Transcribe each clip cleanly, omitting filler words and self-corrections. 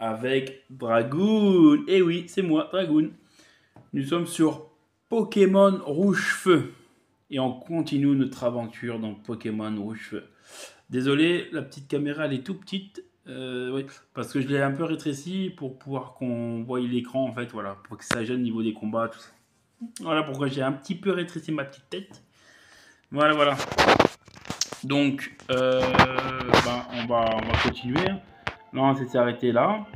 avec Dragoon. Eh oui, c'est moi, Dragoon. Nous sommes sur Pokémon Rouge-Feu. Et on continue notre aventure dans Pokémon Rouge-Feu. Désolé, la petite caméra, elle est tout petite. Oui, parce que je l'ai un peu rétrécie pour pouvoir qu'on voie l'écran, en fait, voilà, pour que ça gêne au niveau des combats, tout ça. Voilà pourquoi j'ai un petit peu rétréci ma petite tête. Voilà. Donc, on va continuer. Là, on s'est arrêté là.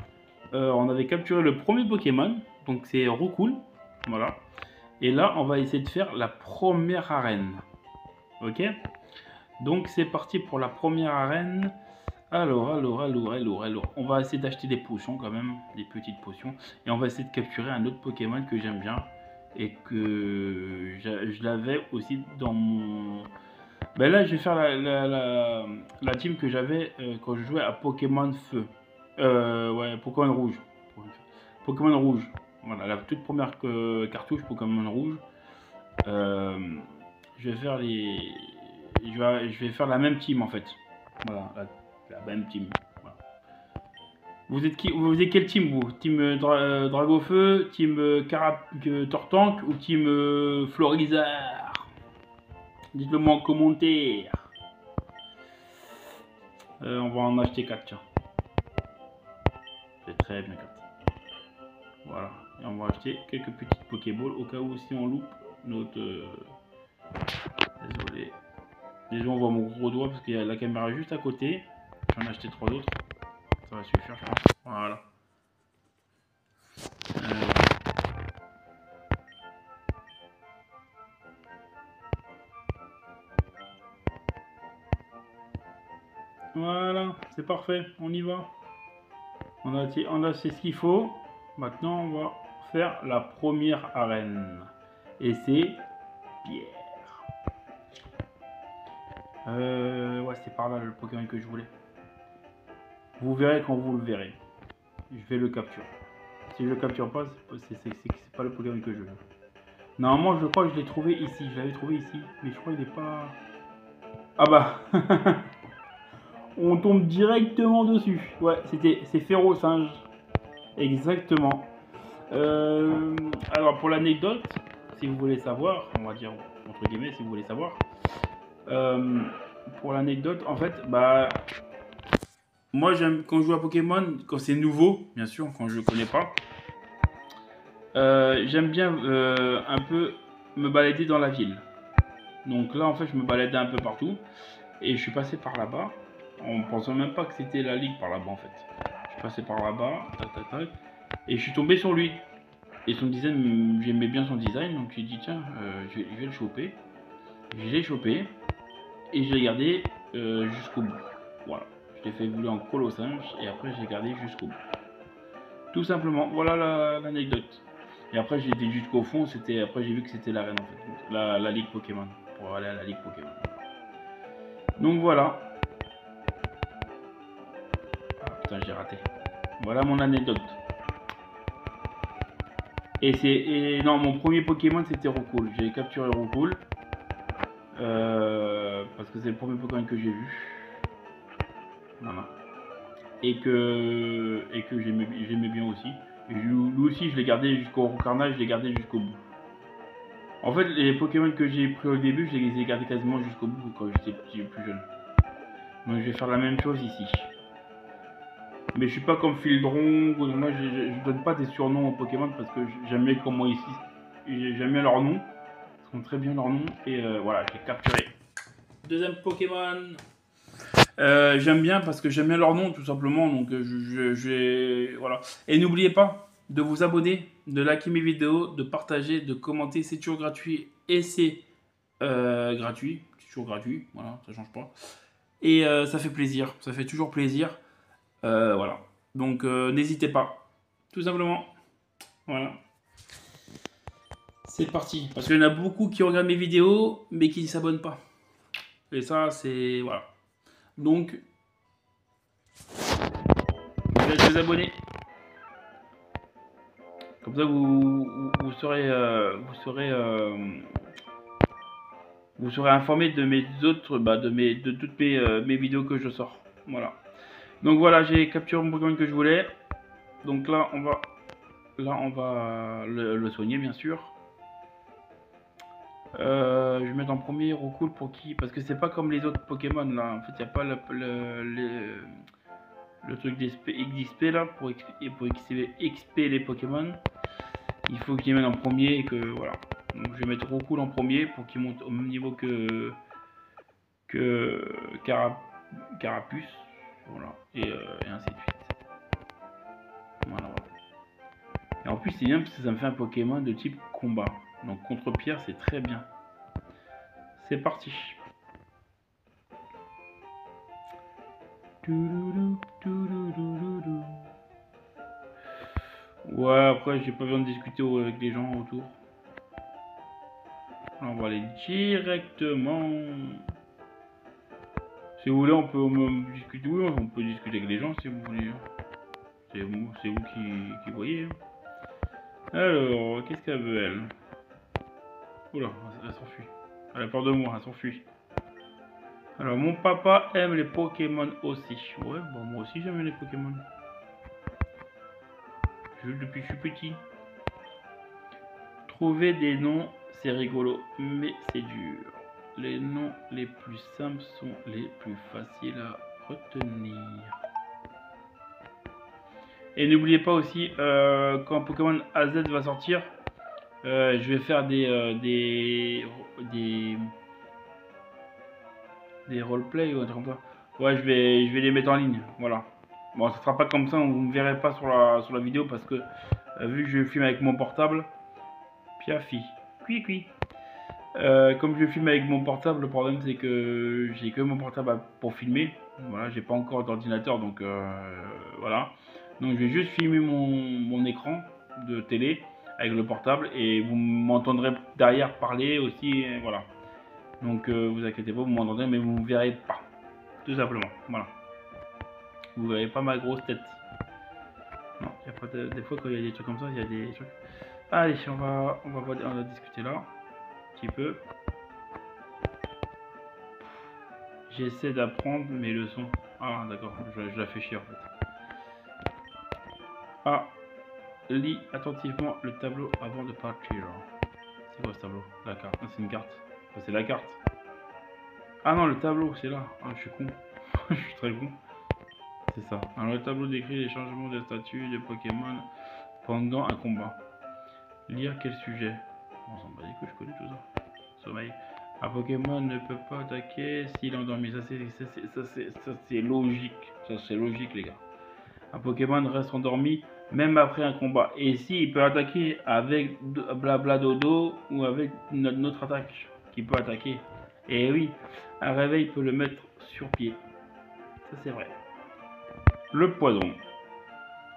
On avait capturé le premier Pokémon, donc c'est Roucoule. Voilà. Et là, on va essayer de faire la première arène. Ok. Donc, c'est parti pour la première arène. Alors. On va essayer d'acheter des potions quand même, des petites potions. Et on va essayer de capturer un autre Pokémon que j'aime bien. Et que je l'avais aussi dans mon... Ben là, je vais faire la team que j'avais quand je jouais à Pokémon Feu. Ouais, Pokémon Rouge. Pokémon Rouge. Voilà, la toute première cartouche Pokémon Rouge. Je vais faire je vais faire la même team en fait. Voilà, la même team. Voilà. Vous êtes qui? Vous êtes quelle team vous? Team Dragofeu, team Tortank ou team Florizard? Dites-le moi en commentaire. On va en acheter 4, tiens. C'est très bien 4. Voilà. Et on va acheter quelques petites Pokéballs au cas où si on loupe notre... Désolé. Déjà on voit mon gros doigt parce que la caméra est juste à côté. J'en ai acheté 3 autres. Ça va suffire je pense. Voilà. Voilà, c'est parfait, on y va. On a c'est ce qu'il faut. Maintenant, on va faire la première arène. Et c'est Pierre. Ouais, c'est par là le Pokémon que je voulais. Vous verrez quand vous le verrez. Je vais le capturer. Si je le capture pas, c'est pas le Pokémon que je veux. Normalement, je crois que je l'ai trouvé ici. Je l'avais trouvé ici. Mais je crois qu'il n'est pas... Ah bah on tombe directement dessus. Ouais, c'est Férosinge. Exactement. Alors pour l'anecdote, si vous voulez savoir, on va dire entre guillemets, si vous voulez savoir, pour l'anecdote, en fait, bah moi j'aime quand je joue à Pokémon, quand c'est nouveau, bien sûr, quand je connais pas, j'aime bien un peu me balader dans la ville. Donc là en fait je me baladais un peu partout et je suis passé par là-bas en pensant même pas que c'était la ligue par là-bas en fait. Je suis passé par là-bas, tac, et je suis tombé sur lui. Et son design, j'aimais bien son design, donc j'ai dit tiens, je vais le choper. Je l'ai chopé et je l'ai gardé jusqu'au bout. Voilà, je l'ai fait évoluer en Colossinge et après je l'ai gardé jusqu'au bout. Tout simplement, voilà l'anecdote. Et après j'ai été jusqu'au fond, après j'ai vu que c'était l'arène en fait, la ligue Pokémon, pour aller à la ligue Pokémon. Donc voilà. Ah putain, j'ai raté. Voilà mon anecdote. Et non, mon premier Pokémon c'était Roucoule. J'ai capturé Roucoule. Parce que c'est le premier Pokémon que j'ai vu. Voilà. Et que j'aimais bien aussi. Et lui aussi, je l'ai gardé jusqu'au carnage, je l'ai gardé jusqu'au bout. En fait, les Pokémon que j'ai pris au début, je les ai gardés quasiment jusqu'au bout quand j'étais plus jeune. Donc je vais faire la même chose ici. Mais je suis pas comme Fildron, moi je donne pas des surnoms aux Pokémon parce que j'aime bien comment ici. J'aime bien leur nom. Ils sont très bien leurs noms. Et voilà, j'ai capturé. Deuxième Pokémon. J'aime bien parce que j'aime bien leur nom tout simplement. Donc voilà. Et n'oubliez pas de vous abonner, de liker mes vidéos, de partager, de commenter. C'est toujours gratuit et c'est gratuit. C'est toujours gratuit. Voilà, ça change pas. Et ça fait plaisir. Ça fait toujours plaisir. Voilà. Donc n'hésitez pas. Tout simplement. Voilà. C'est parti. Parce qu'il y en a beaucoup qui regardent mes vidéos mais qui ne s'abonnent pas. Et ça, c'est... Voilà. Donc, vous allez vous abonner. Comme ça, vous serez informé de mes autres... de toutes mes vidéos que je sors. Voilà. Donc voilà, j'ai capturé mon Pokémon que je voulais. Donc là, on va le soigner, bien sûr. Je vais mettre en premier Roucoule pour qui? Parce que c'est pas comme les autres Pokémon là. En fait, il n'y a pas le truc d'XP là pour XP les Pokémon. Il faut qu'il mette en premier et que voilà. Donc je vais mettre Roucoule en premier pour qu'il monte au même niveau que Carapuce. Voilà. Et ainsi de suite. Voilà. Et en plus, c'est bien parce que ça me fait un Pokémon de type combat. Donc contre Pierre, c'est très bien. C'est parti. Ouais, après, j'ai pas besoin de discuter avec les gens autour. On va aller directement. Si vous voulez, on peut même discuter. Oui, on peut discuter avec les gens si vous voulez. C'est vous qui voyez. Alors, qu'est-ce qu'elle veut, elle? Oula, elle s'enfuit. Elle a peur de moi, elle s'enfuit. Alors, mon papa aime les Pokémon aussi. Ouais, bon, moi aussi j'aime les Pokémon. Je joue depuis que je suis petit. Trouver des noms, c'est rigolo, mais c'est dur. Les noms les plus simples sont les plus faciles à retenir. Et n'oubliez pas aussi, quand Pokémon AZ va sortir, je vais faire des roleplay ou un truc comme ça. Ouais, je vais les mettre en ligne, voilà. Bon, ça sera pas comme ça, vous ne me verrez pas sur la vidéo parce que vu que je filme avec mon portable, Piafi, cui. Comme je filme avec mon portable, le problème c'est que j'ai que mon portable pour filmer. Voilà, j'ai pas encore d'ordinateur, donc voilà. Donc je vais juste filmer mon écran de télé avec le portable et vous m'entendrez derrière parler aussi, voilà. Donc vous inquiétez pas, vous m'entendrez, mais vous ne me verrez pas, tout simplement. Voilà. Vous verrez pas ma grosse tête. Non, y a pas des fois quand il y a des trucs comme ça, il y a des trucs. Allez, on va discuter là, un petit peu. J'essaie d'apprendre mes leçons. Ah d'accord, je la fais chier en fait. Ah, lis attentivement le tableau avant de partir. C'est quoi ce tableau? La carte. Ah, c'est une carte. Enfin, c'est la carte. Ah non, le tableau, c'est là. Ah, je suis con. Je suis très con. C'est ça. Alors le tableau décrit les changements de statut de Pokémon pendant un combat. Lire quel sujet? On s'en bat les couilles, je connais tout ça. Sommeil. Un Pokémon ne peut pas attaquer s'il est endormi. Ça c'est logique. Ça c'est logique les gars. Un Pokémon reste endormi même après un combat. Et s'il peut attaquer avec blabla dodo ou avec notre attaque qui peut attaquer. Et oui, un réveil peut le mettre sur pied. Ça c'est vrai. Le poison.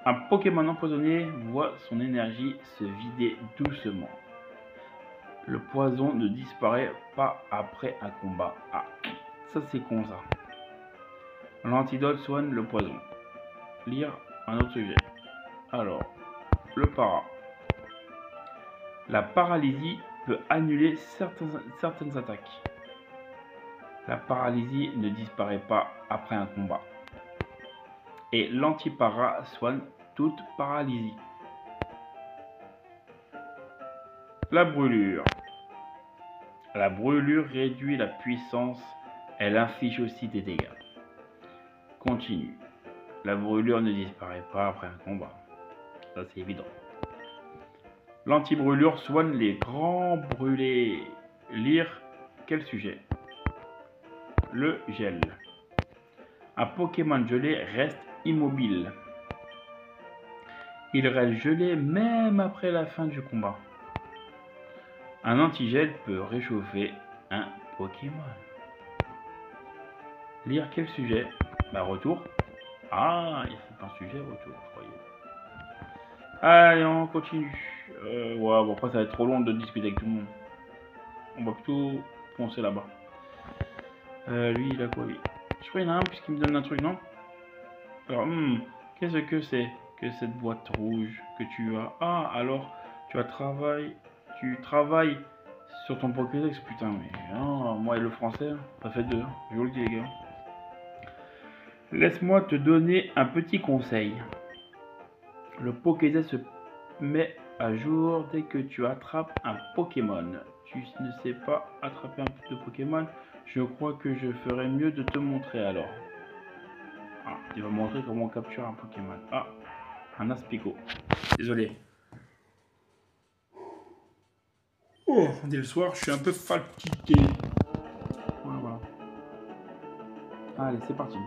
Un Pokémon empoisonné voit son énergie se vider doucement. Le poison ne disparaît pas après un combat. Ah, ça c'est con ça. L'antidote soigne le poison. Lire un autre sujet. Alors, le para. La paralysie peut annuler certaines attaques. La paralysie ne disparaît pas après un combat. Et l'antipara soigne toute paralysie. La brûlure. La brûlure réduit la puissance, elle inflige aussi des dégâts. Continue. La brûlure ne disparaît pas après un combat. Ça c'est évident. L'anti-brûlure soigne les grands brûlés. Lire quel sujet? Le gel. Un Pokémon gelé reste immobile. Il reste gelé même après la fin du combat. Un antigel peut réchauffer un Pokémon. Lire quel sujet? Bah retour. Ah, c'est un sujet retour, je croyais. Allez, on continue. Ouais, bon après ça va être trop long de discuter avec tout le monde. On va plutôt foncer là-bas. Lui, il a quoi lui? Je crois qu'il y en a un puisqu'il me donne un truc, non? Alors, qu'est-ce que c'est que cette boîte rouge que tu as? Ah, alors, tu travailles sur ton Pokédex, putain, mais non, moi et le français, ça fait deux, je vous le dis les gars. Laisse-moi te donner un petit conseil. Le Pokédex se met à jour dès que tu attrapes un Pokémon. Tu ne sais pas attraper un type de Pokémon? Je crois que je ferais mieux de te montrer alors. Ah, tu vas montrer comment on capture un Pokémon. Ah, un Aspico. Désolé. Oh, dès le soir, je suis un peu fatigué. Voilà. Allez, c'est parti.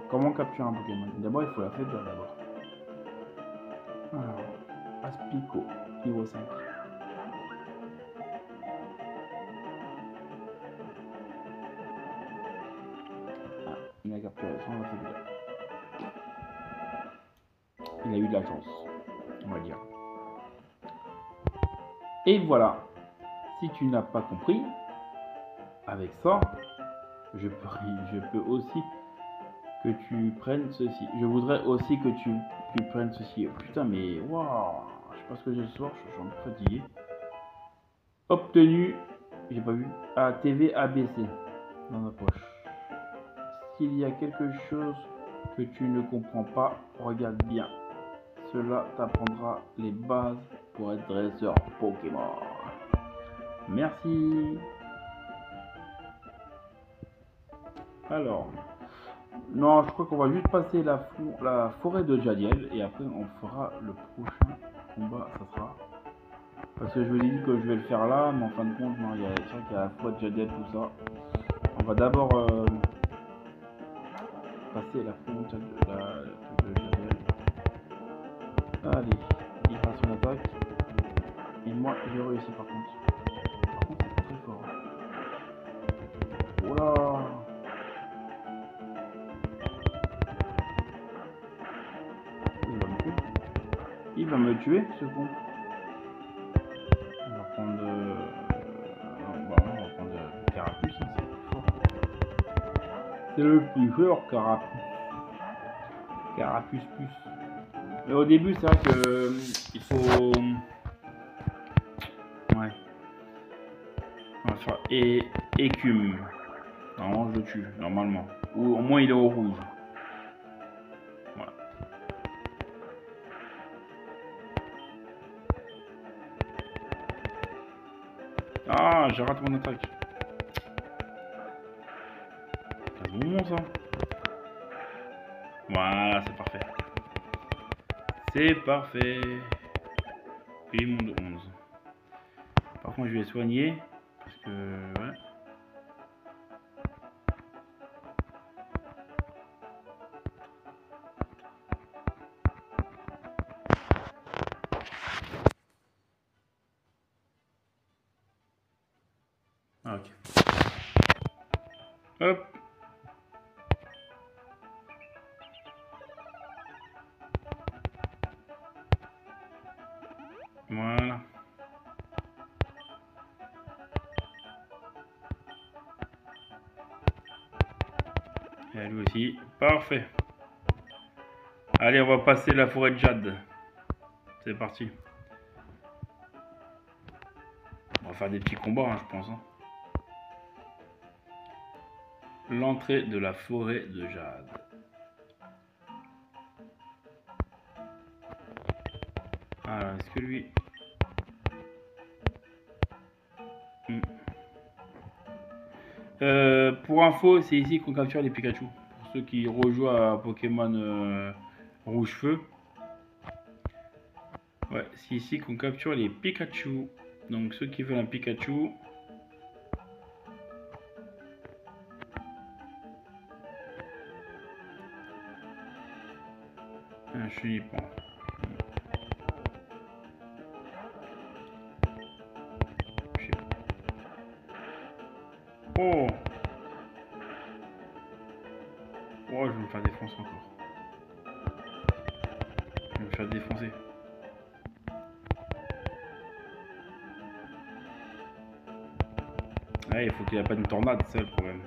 Comment capturer un Pokémon? D'abord, il faut la faibleur d'abord. Alors, Aspico, niveau 5. Ah, il a capturé sans la faibleur. Il a eu de la chance, on va dire. Et voilà. Si tu n'as pas compris, avec ça, je peux aussi que tu prennes ceci. Je voudrais aussi que tu prennes ceci. Putain, mais waouh, je sais pas ce que j'ai ce soir, je suis un peu fatigué. Obtenu, j'ai pas vu, à TV ABC dans ma poche. S'il y a quelque chose que tu ne comprends pas, regarde bien. Cela t'apprendra les bases pour être dresseur Pokémon. Merci. Alors, non, je crois qu'on va juste passer la forêt de Jadiel et après on fera le prochain combat, ça sera. Parce que je vous ai dit que je vais le faire là, mais en fin de compte, non, il y a la forêt de Jadiel, tout ça. On va d'abord passer la frontière de Jadiel. Allez, il passe son attaque. Et moi, j'ai réussi par contre. Par contre, c'est très fort. Oh là! Il va me tuer, ce con. On va prendre on va prendre Carapuce, hein, c'est le plus fort. C'est le plus fort, Carapuce. Carapuce plus. Mais au début, c'est vrai que il faut. Ouais. On va faire écume. Normalement, je le tue, normalement. Ou au moins, il est au rouge. Voilà. Ah, j'ai raté mon attaque. C'est bon, ça. Voilà, c'est parfait. C'est parfait. Et monde 11. Par contre, je vais soigner. Parce que, ouais. Ah, ok. Hop. Voilà. Et lui aussi. Parfait. Allez, on va passer la forêt de Jade. C'est parti. On va faire des petits combats, hein, je pense. Hein. L'entrée de la forêt de Jade. Alors, est-ce que lui... pour info, c'est ici qu'on capture les Pikachu. Pour ceux qui rejouent à Pokémon Rouge Feu. Ouais, c'est ici qu'on capture les Pikachu. Donc ceux qui veulent un Pikachu... Un Chenipan. Oh! Oh, je vais me faire défoncer encore. Je vais me faire défoncer. Ouais, il faut qu'il n'y ait pas une tornade, c'est ça le problème.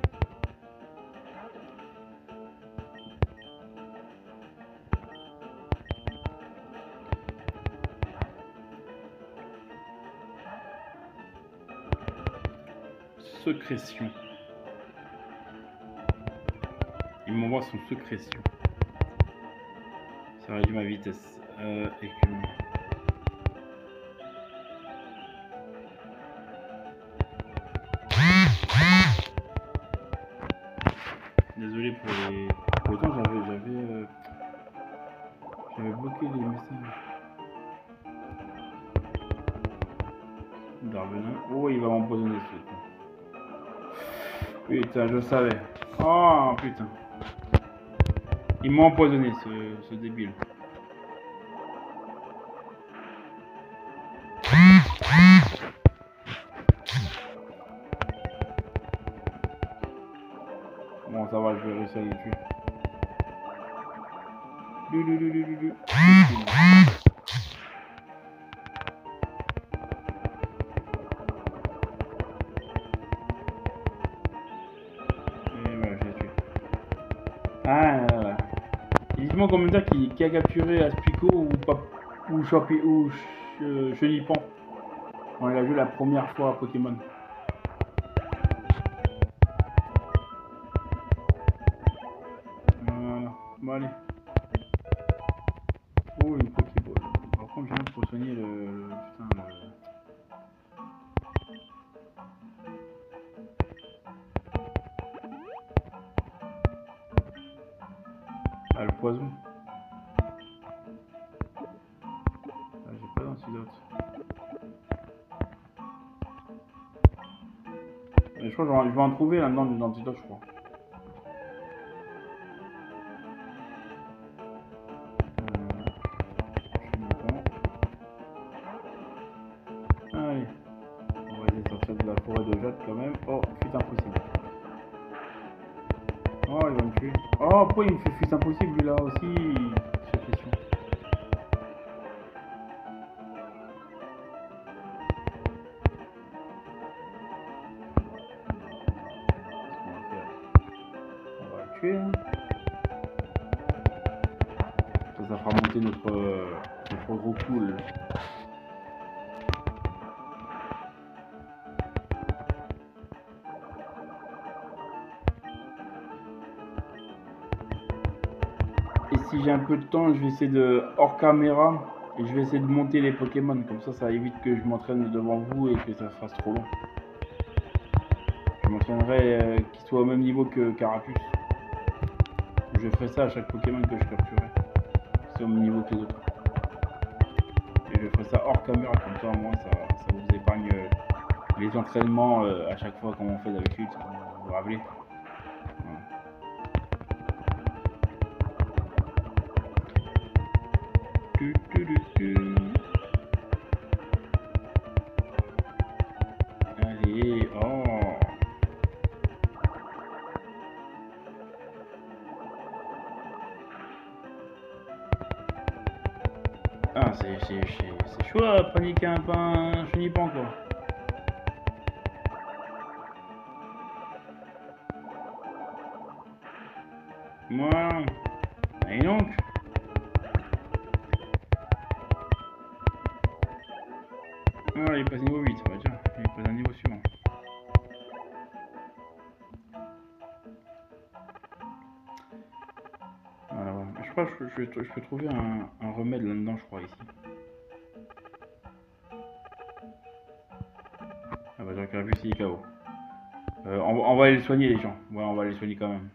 Sécrétion. Il m'envoie son sécrétion. Ça réduit ma vitesse. écume. Désolé pour les... Pourtant j'avais bloqué les messages. Darvenin. Oh, il va m'empoisonner ce truc. Putain, je savais. Oh putain. Il m'a empoisonné ce débile. Bon, ça va, je vais réussir à les tuer. Et voilà, je l'ai tué. Ah là là. Dites-moi en commentaire qui a capturé Aspico ou pas, ou Chopi ou Chenipan. On l'a joué la première fois à Pokémon. Voilà. Bon allez. Oh une Pokéball. Par contre j'ai rien pour soigner le putain le... Ah le poison. Ah, j'ai pas d'antidote. Je crois que je vais en trouver là-dedans des antidotes je crois. Allez. On va essayer de sortir de la forêt de jade quand même. Oh, fuite impossible. Oh, il va me tuer. Oh, pourquoi il me fait fuite impossible lui là aussi? Cette question. On va le tuer. Hein. Ça fera monter notre gros cool. Et si j'ai un peu de temps, je vais essayer de hors caméra et je vais essayer de monter les Pokémon. Comme ça évite que je m'entraîne devant vous et que ça fasse trop long. Je m'entraînerai qu'il soit au même niveau que Carapuce. Je ferai ça à chaque Pokémon que je capturerai. C'est au même niveau que les autres. Et je ferai ça hors caméra, comme ça au moins ça vous épargne les entraînements à chaque fois comme on fait d'habitude. Vous vous rappelez. Voilà. Allez, oh. Ah, c'est chaud à paniquer un chenipan quoi. Voilà. Et donc voilà, il passe niveau 8, bah tiens, il passe un niveau suivant. Voilà, voilà. Je crois que je peux trouver un remède là-dedans, je crois, ici. Ah bah j'ai vu si KO. On va aller le soigner les gens. Ouais, on va aller le soigner quand même.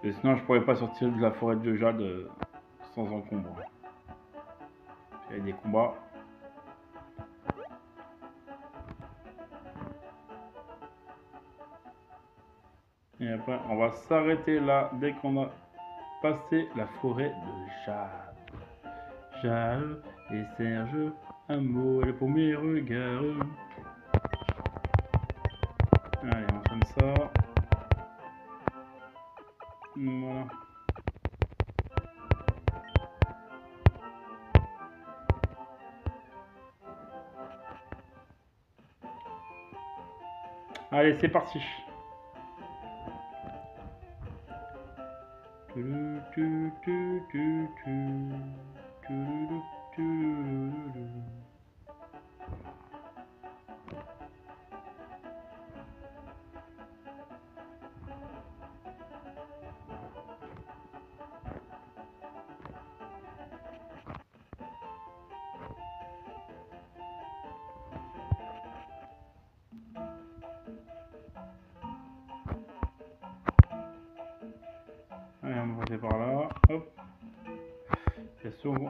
Et sinon je pourrais pas sortir de la forêt de jade sans encombre. Il y a des combats. Et après on va s'arrêter là dès qu'on a passé la forêt de jade. Jade et Serge, amour, les premiers regards. Allez, on fait ça. Voilà. Allez, c'est parti. passer par là. Hop.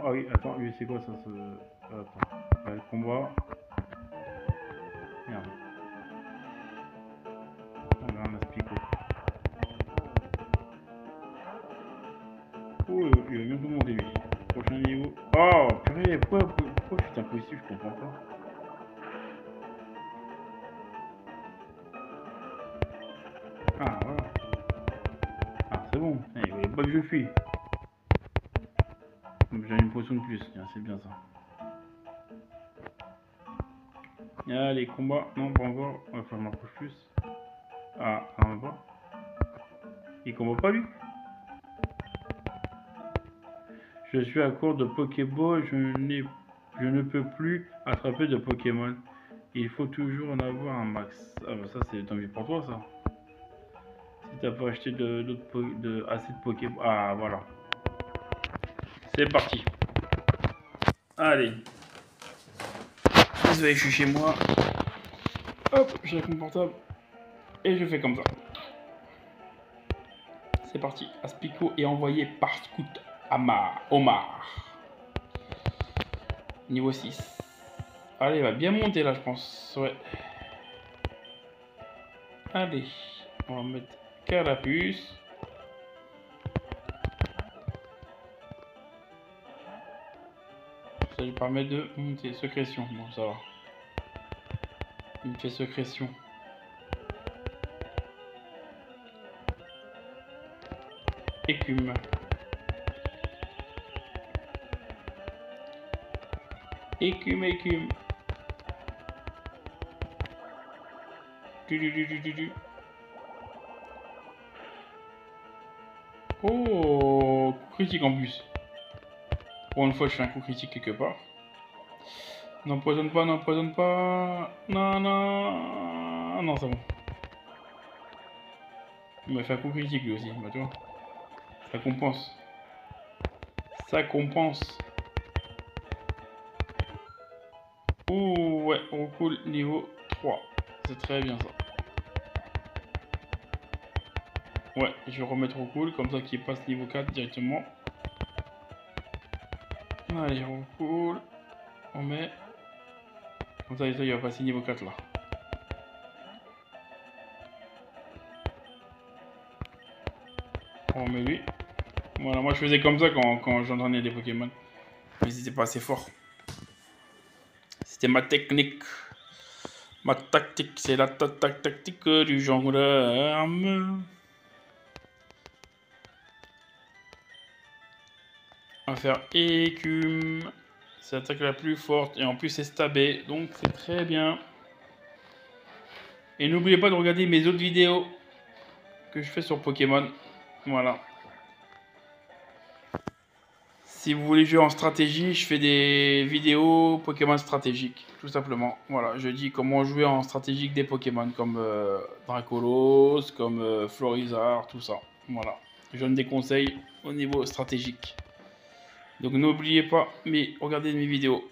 Ah oui, attends, lui c'est quoi ça Attends. Le combat. Merde. On a un aspico. Oh, il va bientôt monter lui. Prochain niveau. Oh, purée, pourquoi c'est impossible, je comprends pas. Ah, voilà. Ah, c'est bon. Il voulait pas que je fuis. J'ai une potion de plus. C'est bien ça. Allez, combat. Non, pas encore. Il va falloir m'approcher plus. Ah, non, pas. Il combat pas lui. Je suis à court de Pokéball. Je ne peux plus attraper de Pokémon. Il faut toujours en avoir un max. Ah bah ça c'est tant mieux pour toi ça. Si t'as pas acheté assez de Pokéball. Ah voilà. C'est parti. Allez. Désolé, je suis chez moi. Hop, j'ai mon portable. Et je fais comme ça. C'est parti. Aspico est envoyé par Scout Omar. Niveau 6. Allez, il va bien monter là, je pense. Ouais. Allez. On va mettre Carapuce. Ça lui permet de monter. Sécrétion. Bon, ça va. Il me fait sécrétion. Écume. Écume. Oh, coup critique en plus. Pour une fois, je fais un coup critique quelque part. N'empoisonne pas. Non, c'est bon. Il m'a fait un coup critique lui aussi, bah tu vois. Ça compense. Ouh, ouais, on coule niveau 3. C'est très bien ça. Ouais, je vais remettre au cool, comme ça qu'il passe niveau 4 directement. Allez, on cool. On met. Comme ça, il va passer niveau 4 là. On met lui. Voilà, moi je faisais comme ça quand j'entraînais des Pokémon. Mais c'était pas assez fort. C'était ma technique. Ma tactique, c'est la tactique du jongleur. On va faire écume. C'est l'attaque la plus forte. Et en plus, c'est stabé. Donc, c'est très bien. Et n'oubliez pas de regarder mes autres vidéos que je fais sur Pokémon. Voilà. Si vous voulez jouer en stratégie, je fais des vidéos Pokémon stratégiques, tout simplement. Voilà, je dis comment jouer en stratégique des Pokémon comme Dracolos, comme Florizard, tout ça. Voilà, je donne des conseils au niveau stratégique. Donc n'oubliez pas, mais regardez mes vidéos.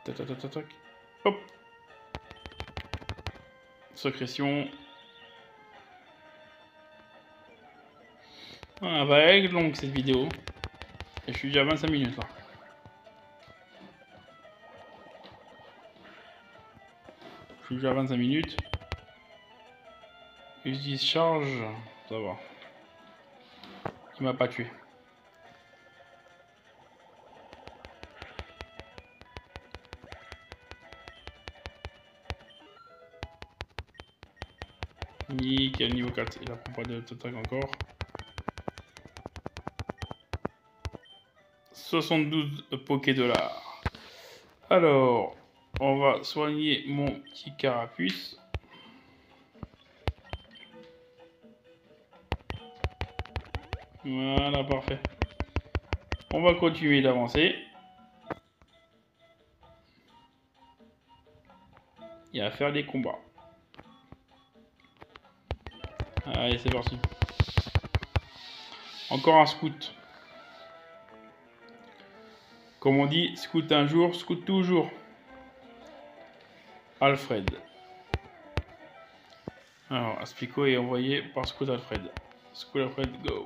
Tac, tac, tac, tac. Hop. Sécrétion. Ah, va être longue cette vidéo. Et je suis déjà à 25 minutes là. Je suis déjà à 25 minutes. Et je dis charge. Ça va. Il m'a pas tué. Nickel, niveau 4. Il apprend pas de attaque encore. 72 Poké-dollars. Alors, on va soigner mon petit carapuce. Voilà, parfait. On va continuer d'avancer. Et à faire des combats. Allez, c'est parti. Encore un scout. Comme on dit, scout un jour, scout toujours. Alfred. Alors, Aspico est envoyé par Scout Alfred. Scout Alfred, go.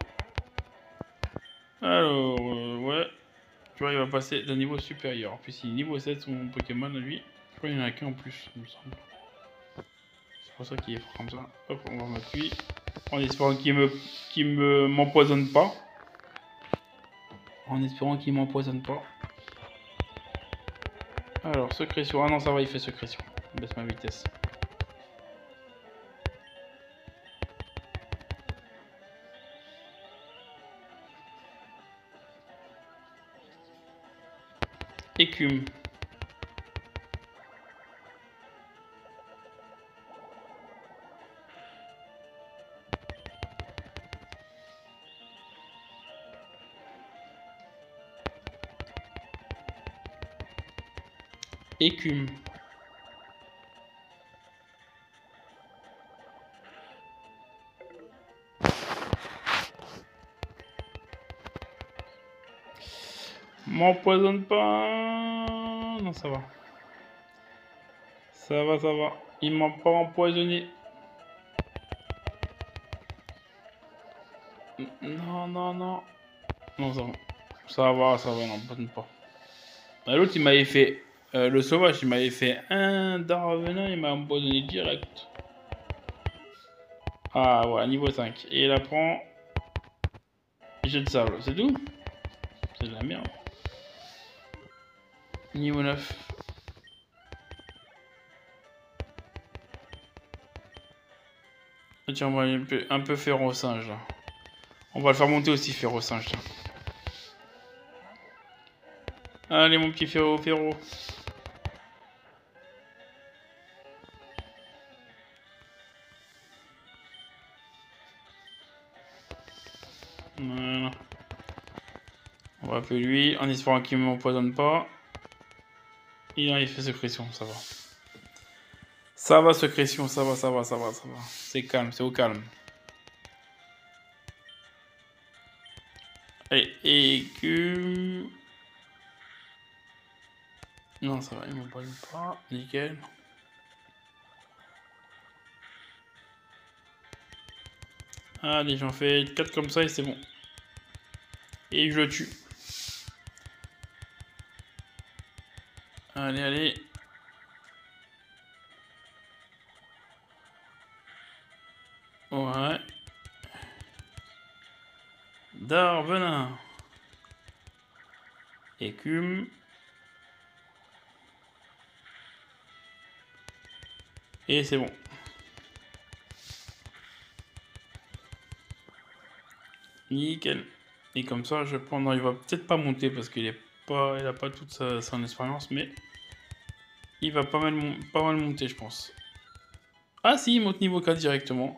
Alors, ouais. Tu vois, il va passer d'un niveau supérieur. En plus, il est niveau 7, son Pokémon, lui. Je crois qu'il n'y en a qu'un en plus, il me semble. C'est pour ça qu'il est fort comme ça. Hop, on va mettre lui. En espérant qu'il m'empoisonne pas. En espérant qu'il m'empoisonne pas. Alors, secrétion. Ah non, ça va, il fait secrétion. Je baisse ma vitesse. Écume. Écume. M'empoisonne pas. Non, ça va. Ça va, ça va. Il m'a pas empoisonné. Non, non, non. Non, ça va. Ça va, n'empoisonne pas. L'autre, il m'avait fait... le sauvage, il m'avait fait un Darvenin, il m'a empoisonné direct. Ah, voilà, niveau 5. Et il apprend... Jet de sable, c'est tout? C'est de la merde. Niveau 9. Tiens, on va aller un peu Férocinge, là. On va le faire monter aussi, Férocinge, là. Allez, mon petit Féro. Voilà. On va appeler lui, en espérant qu'il ne m'empoisonne pas. Il fait secrétion, ça va. Ça va, secrétion, ça va. C'est calme, c'est au calme. Allez, écume. Non, ça va, il m'empoisonne pas. Nickel. Allez, j'en fais 4 comme ça et c'est bon. Et je le tue. Allez. Ouais. Darvenin. Écume. Et c'est bon. Nickel. Et comme ça, je prends... Non, il va peut-être pas monter parce qu'il a pas toute son expérience, mais il va pas mal monter, je pense. Ah si, il monte niveau 4 directement.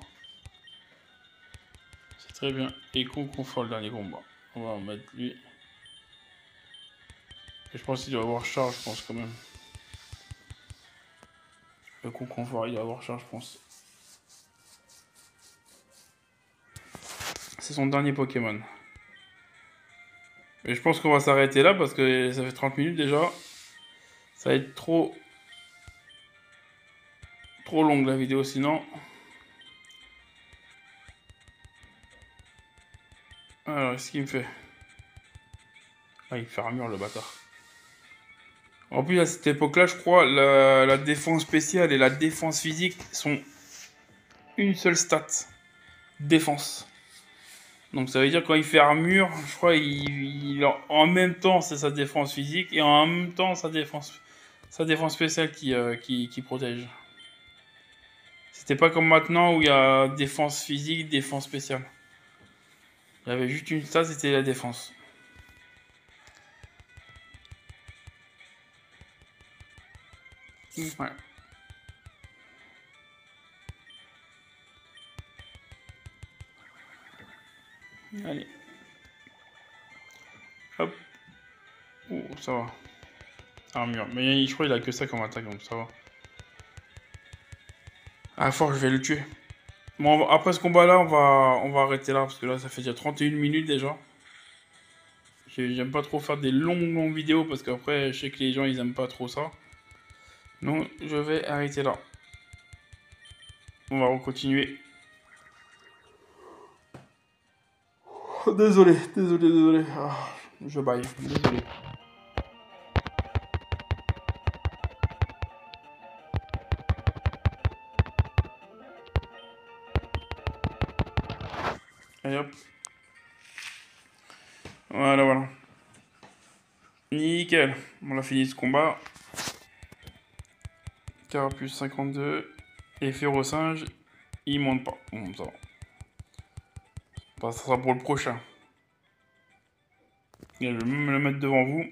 C'est très bien. Et confort le dernier combat. On va en mettre lui. Et je pense qu'il doit avoir charge, je pense quand même. Le confort, il doit avoir charge, je pense. C'est son dernier Pokémon. Et je pense qu'on va s'arrêter là parce que ça fait 30 minutes déjà. Ça va être trop longue la vidéo sinon. Alors, qu'est-ce qu'il me fait? Ah, il fait armure le bâtard. En plus, à cette époque-là, je crois, la défense spéciale et la défense physique sont une seule stat. Défense. Donc ça veut dire quand il fait armure, je crois en même temps c'est sa défense physique et en même temps sa défense spéciale qui protège. C'était pas comme maintenant où il y a défense physique, défense spéciale. Il y avait juste une stat, c'était la défense. Ouais. Allez. Hop. Oh, ça va. Armure. Mais je crois qu'il a que ça comme attaque, donc ça va. Ah, fort, je vais le tuer. Bon, après ce combat-là, on va arrêter là, parce que là, ça fait déjà 31 minutes déjà. J'aime pas trop faire des longues vidéos, parce qu'après, je sais que les gens, ils aiment pas trop ça. Donc, je vais arrêter là. On va continuer. Désolé, désolé. Ah, je baille, désolé. Allez hop. Voilà. Nickel. On a fini ce combat. Carapuce 52. Et Férocinge, il monte pas. Bon, ça va. Ça sera pour le prochain. Et je vais même me le mettre devant vous.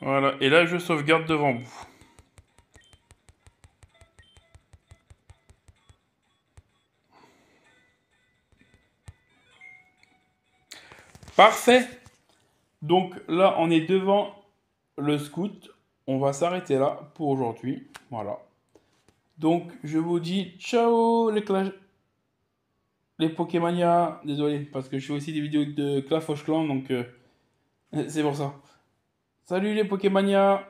Voilà. Et là, je sauvegarde devant vous. Parfait. Donc là, on est devant le scout. On va s'arrêter là pour aujourd'hui. Voilà. Donc, je vous dis ciao les Pokémania. Désolé, parce que je fais aussi des vidéos de Clash of Clans, donc c'est pour ça. Salut les Pokémania.